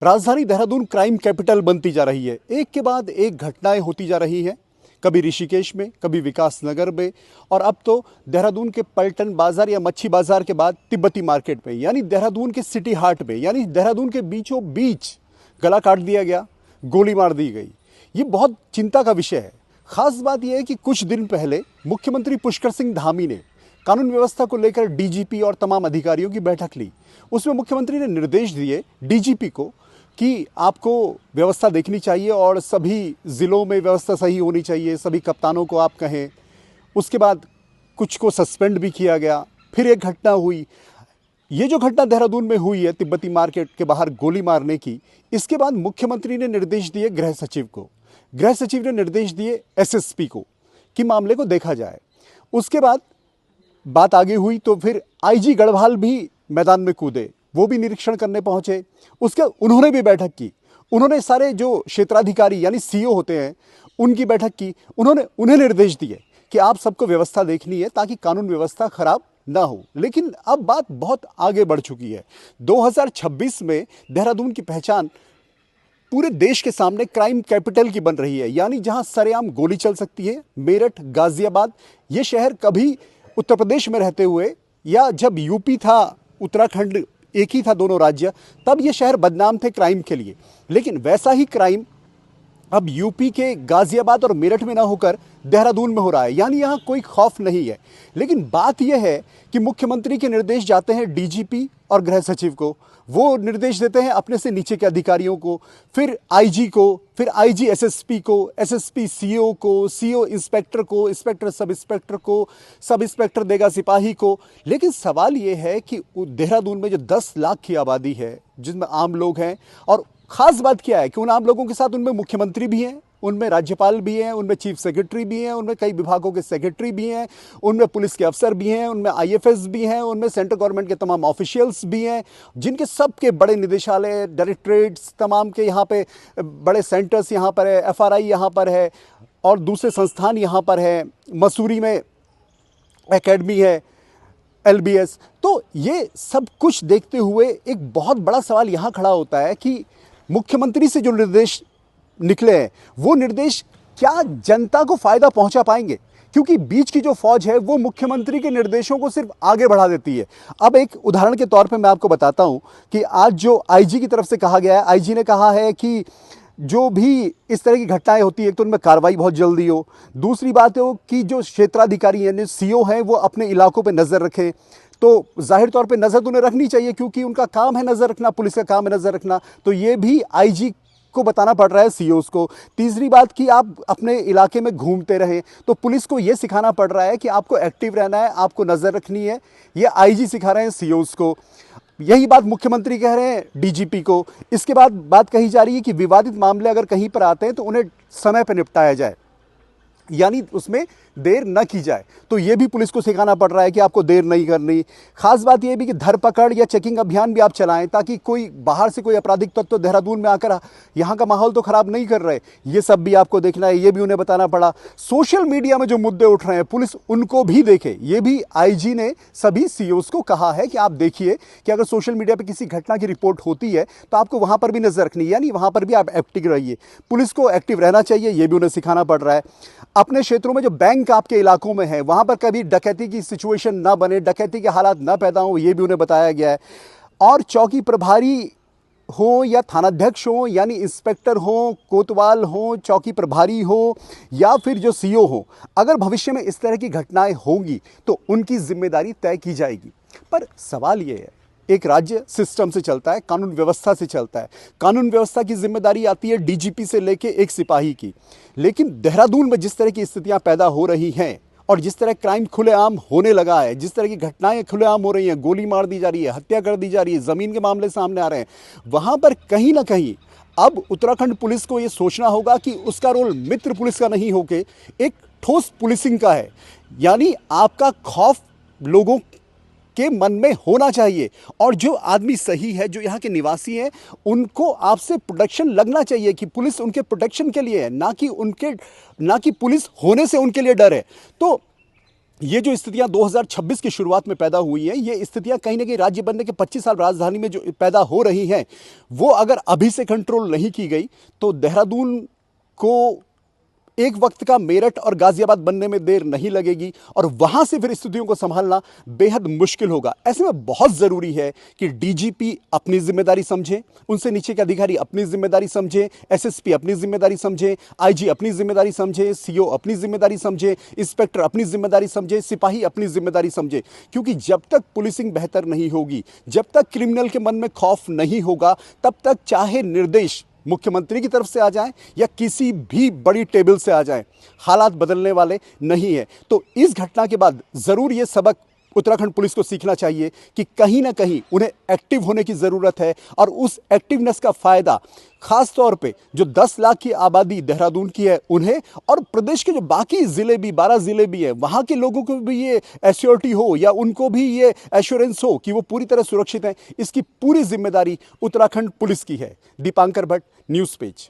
राजधानी Dehradun crime capital बनती जा रही है। एक के बाद एक घटनाएं होती जा रही हैं, कभी ऋषिकेश में, कभी विकास नगर में, और अब तो देहरादून के पलटन बाजार या मच्छी बाजार के बाद तिब्बती मार्केट में, यानी देहरादून के सिटी हार्ट में, यानी देहरादून के बीचों बीच गला काट दिया गया, गोली मार दी गई। ये बहुत चिंता का विषय है। खास बात यह है कि कुछ दिन पहले मुख्यमंत्री पुष्कर सिंह धामी ने कानून व्यवस्था को लेकर डीजीपी और तमाम अधिकारियों की बैठक ली। उसमें मुख्यमंत्री ने निर्देश दिए डीजीपी को कि आपको व्यवस्था देखनी चाहिए और सभी ज़िलों में व्यवस्था सही होनी चाहिए, सभी कप्तानों को आप कहें। उसके बाद कुछ को सस्पेंड भी किया गया। फिर एक घटना हुई, ये जो घटना देहरादून में हुई है तिब्बती मार्केट के बाहर गोली मारने की, इसके बाद मुख्यमंत्री ने निर्देश दिए गृह सचिव को, गृह सचिव ने निर्देश दिए एसएसपी को कि मामले को देखा जाए। उसके बाद बात आगे हुई तो फिर आईजी गढ़वाल भी मैदान में कूदे, वो भी निरीक्षण करने पहुंचे। उसके उन्होंने भी बैठक की, उन्होंने सारे जो क्षेत्राधिकारी यानी सीओ होते हैं उनकी बैठक की। उन्हें निर्देश दिए कि आप सबको व्यवस्था देखनी है ताकि कानून व्यवस्था खराब ना हो। लेकिन अब बात बहुत आगे बढ़ चुकी है। 2026 में देहरादून की पहचान पूरे देश के सामने क्राइम कैपिटल की बन रही है, यानी जहां सरेआम गोली चल सकती है। मेरठ, गाजियाबाद, ये शहर कभी उत्तर प्रदेश में रहते हुए या जब यूपी था, उत्तराखंड एक ही था दोनों राज्य, तब ये शहर बदनाम थे क्राइम के लिए। लेकिन वैसा ही क्राइम अब यूपी के गाजियाबाद और मेरठ में ना होकर देहरादून में हो रहा है, यानी यहाँ कोई खौफ नहीं है। लेकिन बात यह है कि मुख्यमंत्री के निर्देश जाते हैं डीजीपी और गृह सचिव को, वो निर्देश देते हैं अपने से नीचे के अधिकारियों को, फिर आईजी को, फिर आईजी एसएसपी को, एसएसपी सीओ को, सीओ इंस्पेक्टर को, इंस्पेक्टर सब इंस्पेक्टर को, सब इंस्पेक्टर देगा सिपाही को। लेकिन सवाल ये है कि देहरादून में जो 10 लाख की आबादी है, जिसमें आम लोग हैं, और ख़ास बात क्या है कि उन आम लोगों के साथ उनमें मुख्यमंत्री भी हैं, उनमें राज्यपाल भी हैं, उनमें चीफ सेक्रेटरी भी हैं, उनमें कई विभागों के सेक्रेटरी भी हैं, उनमें पुलिस के अफसर भी हैं, उनमें आईएफएस भी हैं, उनमें सेंट्रल गवर्नमेंट के तमाम ऑफिशियल्स भी हैं, जिनके सबके बड़े निदेशालय, डायरेक्टरेट्स, तमाम के यहाँ पे बड़े सेंटर्स यहाँ पर है, एफआरआई यहाँ पर है और दूसरे संस्थान यहाँ पर है, मसूरी में एकेडमी है, एलबीएस। तो ये सब कुछ देखते हुए एक बहुत बड़ा सवाल यहाँ खड़ा होता है कि मुख्यमंत्री से जो निर्देश निकले हैं वो निर्देश क्या जनता को फायदा पहुंचा पाएंगे, क्योंकि बीच की जो फौज है वो मुख्यमंत्री के निर्देशों को सिर्फ आगे बढ़ा देती है। अब एक उदाहरण के तौर पे मैं आपको बताता हूं कि आज जो आईजी की तरफ से कहा गया है, आईजी ने कहा है कि जो भी इस तरह की घटनाएं होती है तो उनमें कार्रवाई बहुत जल्दी हो। दूसरी बात हो कि जो क्षेत्राधिकारी यानी सीओ हैं वो अपने इलाकों पर नज़र रखें। तो जाहिर तौर पे नज़र तो उन्हें रखनी चाहिए क्योंकि उनका काम है नज़र रखना, पुलिस का काम है नज़र रखना, तो ये भी आईजी को बताना पड़ रहा है सीओस को। तीसरी बात कि आप अपने इलाके में घूमते रहें, तो पुलिस को ये सिखाना पड़ रहा है कि आपको एक्टिव रहना है, आपको नज़र रखनी है। ये आईजी सिखा रहे हैं सीओस को। यही बात मुख्यमंत्री कह रहे हैं डीजीपी को। इसके बाद बात कही जा रही है कि विवादित मामले अगर कहीं पर आते हैं तो उन्हें समय पर निपटाया जाए, यानी उसमें देर न की जाए। तो ये भी पुलिस को सिखाना पड़ रहा है कि आपको देर नहीं करनी। खास बात यह भी कि धरपकड़ या चेकिंग अभियान भी आप चलाएं ताकि कोई बाहर से कोई आपराधिक तत्व देहरादून में आकर यहाँ का माहौल तो खराब नहीं कर रहे। ये सब भी आपको देखना है, ये भी उन्हें बताना पड़ा। सोशल मीडिया में जो मुद्दे उठ रहे हैं पुलिस उनको भी देखे, ये भी आईजी ने सभी सीओस को कहा है कि आप देखिए कि अगर सोशल मीडिया पर किसी घटना की रिपोर्ट होती है तो आपको वहाँ पर भी नजर रखनी है, यानी वहाँ पर भी आप एक्टिव रहिए। पुलिस को एक्टिव रहना चाहिए, ये भी उन्हें सिखाना पड़ रहा है। अपने क्षेत्रों में जो बैंक आपके इलाकों में है वहां पर कभी डकैती की सिचुएशन ना बने, डकैती के हालात ना पैदा हो, ये भी उन्हें बताया गया है। और चौकी प्रभारी हो या थानाध्यक्ष हो, यानी इंस्पेक्टर हो, कोतवाल हो, चौकी प्रभारी हो या फिर जो सीओ हो, अगर भविष्य में इस तरह की घटनाएं होंगी तो उनकी जिम्मेदारी तय की जाएगी। पर सवाल ये है, एक राज्य सिस्टम से चलता है, कानून व्यवस्था से चलता है। कानून व्यवस्था की जिम्मेदारी आती है डीजीपी से लेके एक सिपाही की। लेकिन देहरादून में जिस तरह की स्थितियां पैदा हो रही हैं और जिस तरह क्राइम खुलेआम होने लगा है, जिस तरह की घटनाएं खुलेआम हो रही हैं, गोली मार दी जा रही है, हत्या कर दी जा रही है, ज़मीन के मामले सामने आ रहे हैं, वहाँ पर कहीं ना कहीं अब उत्तराखंड पुलिस को ये सोचना होगा कि उसका रोल मित्र पुलिस का नहीं होके एक ठोस पुलिसिंग का है। यानी आपका खौफ लोगों के मन में होना चाहिए और जो आदमी सही है, जो यहाँ के निवासी हैं, उनको आपसे प्रोटेक्शन लगना चाहिए कि पुलिस उनके प्रोटेक्शन के लिए है, ना कि पुलिस होने से उनके लिए डर है। तो ये जो स्थितियां 2026 की शुरुआत में पैदा हुई हैं, ये स्थितियां कहीं ना कहीं राज्य बनने के 25 साल राजधानी में जो पैदा हो रही हैं, वो अगर अभी से कंट्रोल नहीं की गई तो देहरादून को एक वक्त का मेरठ और गाजियाबाद बनने में देर नहीं लगेगी और वहां से फिर स्थितियों को संभालना बेहद मुश्किल होगा। ऐसे में बहुत जरूरी है कि डीजीपी अपनी जिम्मेदारी समझें, उनसे नीचे के अधिकारी अपनी जिम्मेदारी समझें, एसएसपी अपनी जिम्मेदारी समझें, आईजी अपनी जिम्मेदारी समझें, सीओ अपनी जिम्मेदारी समझें, इंस्पेक्टर अपनी जिम्मेदारी समझें, सिपाही अपनी जिम्मेदारी समझें। क्योंकि जब तक पुलिसिंग बेहतर नहीं होगी, जब तक क्रिमिनल के मन में खौफ नहीं होगा, तब तक चाहे निर्देश मुख्यमंत्री की तरफ से आ जाएं या किसी भी बड़ी टेबल से आ जाएं, हालात बदलने वाले नहीं है। तो इस घटना के बाद जरूर ये सबक उत्तराखंड पुलिस को सीखना चाहिए कि कहीं ना कहीं उन्हें एक्टिव होने की ज़रूरत है और उस एक्टिवनेस का फ़ायदा खास तौर पे जो 10 लाख की आबादी देहरादून की है उन्हें, और प्रदेश के जो बाकी ज़िले भी 12 ज़िले भी हैं, वहाँ के लोगों को भी ये एश्योरिटी हो या उनको भी ये एश्योरेंस हो कि वो पूरी तरह सुरक्षित हैं, इसकी पूरी जिम्मेदारी उत्तराखंड पुलिस की है। Dipankar Bhatt, news page.